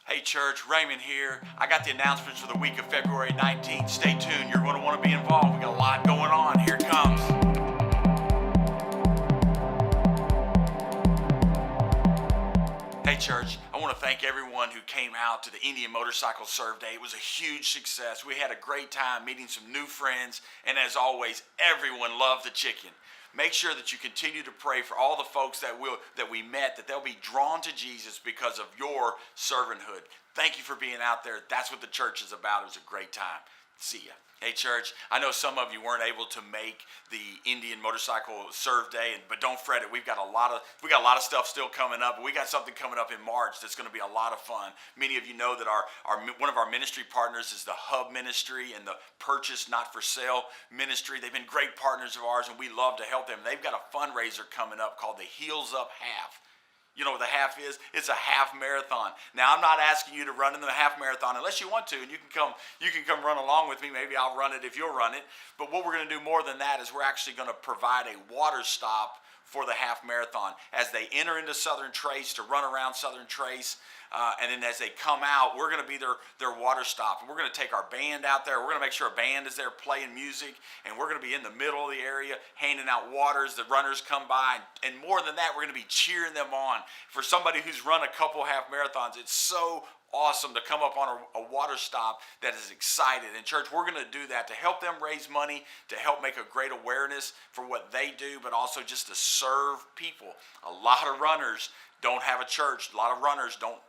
Hey church, Raymond here. I got the announcements for the week of February 19th. Stay tuned, you're going to want to be involved. We got a lot going on. Here it comes. Hey church, I want to thank everyone who came out to the Indian Motorcycle Serve Day. It was a huge success. We had a great time meeting some new friends, and as always, everyone loved the chicken. Make sure that you continue to pray for all the folks that we met, that they'll be drawn to Jesus because of your servanthood. Thank you for being out there. That's what the church is about. It was a great time. See ya. Hey church, I know some of you weren't able to make the Indian Motorcycle Serve Day, but don't fret it. We got a lot of stuff still coming up. We got something coming up in March that's going to be a lot of fun. Many of you know that one of our ministry partners is the Hub Ministry and the Purchase Not for Sale Ministry. They've been great partners of ours, and we love to help them. They've got a fundraiser coming up called the Heels Up Half. You know what the half is? It's a half marathon. Now, I'm not asking you to run in the half marathon unless you want to, and you can come run along with me. Maybe I'll run it if you'll run it. But what we're going to do more than that is we're actually going to provide a water stop for the half marathon as they enter into Southern Trace to run around Southern Trace. And then as they come out, we're going to be their water stop. And we're going to take our band out there. We're going to make sure a band is there playing music. And we're going to be in the middle of the area handing out waters. The runners come by. And more than that, we're going to be cheering them on. For somebody who's run a couple half marathons, it's so awesome to come up on a water stop that is excited. And church, we're going to do that to help them raise money, to help make a great awareness for what they do, but also just to serve people. A lot of runners don't have a church. A lot of runners don't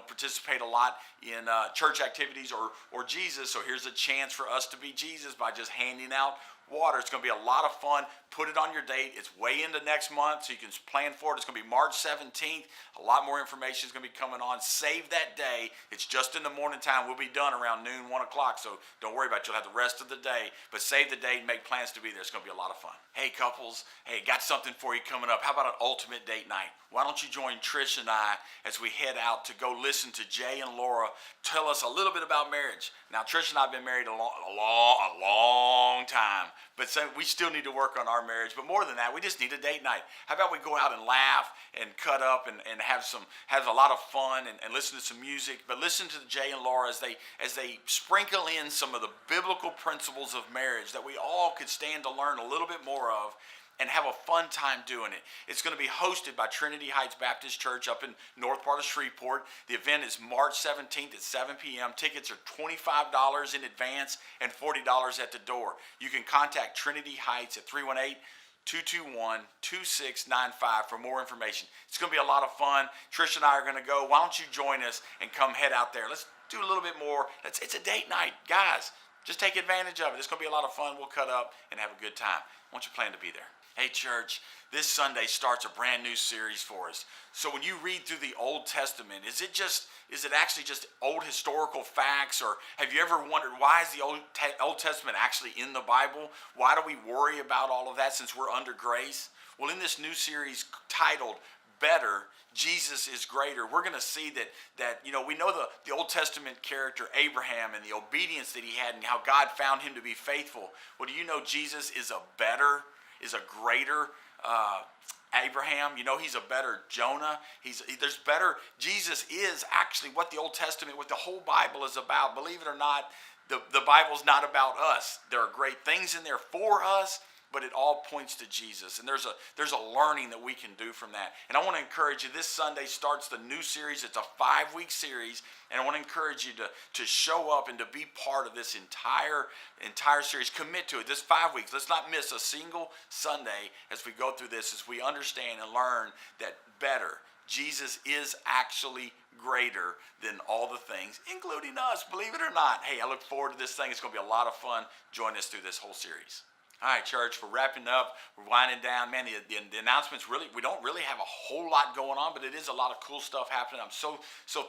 participate a lot in church activities or Jesus. So here's a chance for us to be Jesus by just handing out water. It's going to be a lot of fun. Put it on your date. It's way into next month, so you can plan for it. It's going to be March 17th. A lot more information is going to be coming on. Save that day. It's just in the morning time. We'll be done around noon, 1 o'clock, so don't worry about it. You'll have the rest of the day, but save the date and make plans to be there. It's going to be a lot of fun. Hey, couples. Hey, got something for you coming up. How about an ultimate date night? Why don't you join Trish and I as we head out to go listen to Jay and Laura tell us a little bit about marriage. Now, Trish and I have been married a long time, but so we still need to work on our marriage. But more than that, we just need a date night. How about we go out and laugh and cut up and have a lot of fun and listen to some music, but listen to Jay and Laura as they sprinkle in some of the biblical principles of marriage that we all could stand to learn a little bit more of and have a fun time doing it. It's going to be hosted by Trinity Heights Baptist Church up in north part of Shreveport. The event is March 17th at 7 p.m. Tickets are $25 in advance and $40 at the door. You can contact Trinity Heights at 318-221-2695 for more information. It's going to be a lot of fun. Trish and I are going to go. Why don't you join us and come head out there? Let's do a little bit more. It's a date night. Guys, just take advantage of it. It's going to be a lot of fun. We'll cut up and have a good time. Why don't you plan to be there? Hey church, this Sunday starts a brand new series for us. So when you read through the Old Testament, is it actually just old historical facts, or have you ever wondered why is the Old Testament actually in the Bible? Why do we worry about all of that since we're under grace? Well, in this new series titled Better, Jesus is Greater, we're going to see that we know the Old Testament character Abraham and the obedience that he had and how God found him to be faithful. Well, do you know Jesus is a greater Abraham? You know, he's a better Jonah. Jesus is actually what the Old Testament, what the whole Bible is about. Believe it or not, the Bible's not about us. There are great things in there for us, but it all points to Jesus. And there's a learning that we can do from that. And I want to encourage you, this Sunday starts the new series. It's a 5-week series. And I want to encourage you to show up and to be part of this entire series. Commit to it. This 5 weeks. Let's not miss a single Sunday as we go through this, as we understand and learn that better. Jesus is actually greater than all the things, including us. Believe it or not. Hey, I look forward to this thing. It's going to be a lot of fun. Join us through this whole series. All right, church, we're wrapping up. We're winding down. Man, the announcements we don't really have a whole lot going on, but it is a lot of cool stuff happening. I'm so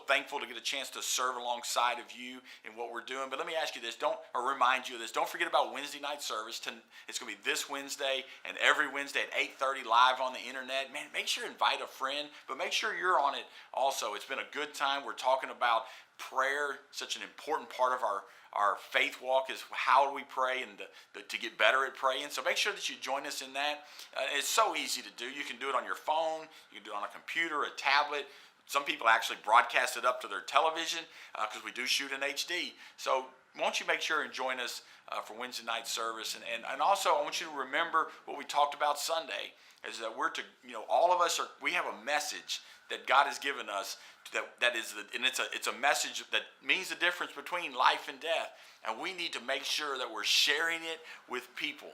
thankful to get a chance to serve alongside of you in what we're doing. But let me ask you this, remind you of this. Don't forget about Wednesday night service. It's going to be this Wednesday and every Wednesday at 8:30 live on the internet. Man, make sure to invite a friend, but make sure you're on it also. It's been a good time. We're talking about prayer, such an important part of our faith walk is how do we pray and to get better at praying. So make sure that you join us in that. It's so easy to do. You can do it on your phone. You can do it on a computer, a tablet. Some people actually broadcast it up to their television because we do shoot in HD. So won't you make sure and join us for Wednesday night service? And also, I want you to remember what we talked about Sunday, is that we're to, all of us we have a message that God has given us and it's a message that means the difference between life and death. And we need to make sure that we're sharing it with people.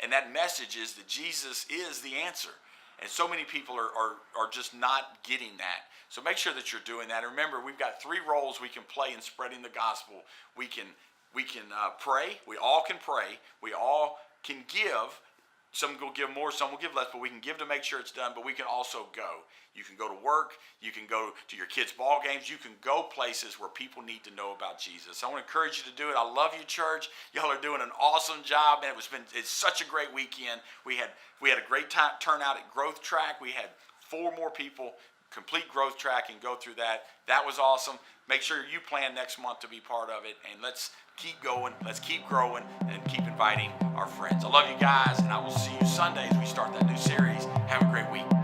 And that message is that Jesus is the answer. And so many people are just not getting that. So make sure that you're doing that. And remember, we've got 3 roles we can play in spreading the gospel. We can pray. We all can pray. We all can give. Some will give more, some will give less, but we can give to make sure it's done. But we can also go. You can go to work. You can go to your kids' ball games. You can go places where people need to know about Jesus. I want to encourage you to do it. I love you, church. Y'all are doing an awesome job, and it's such a great weekend. We had a great turnout at Growth Track. We had 4 more people complete Growth Track and go through that. That was awesome. Make sure you plan next month to be part of it, and let's keep going, let's keep growing, and keep inviting our friends. I love you guys, and I will see you Sunday as we start that new series. Have a great week.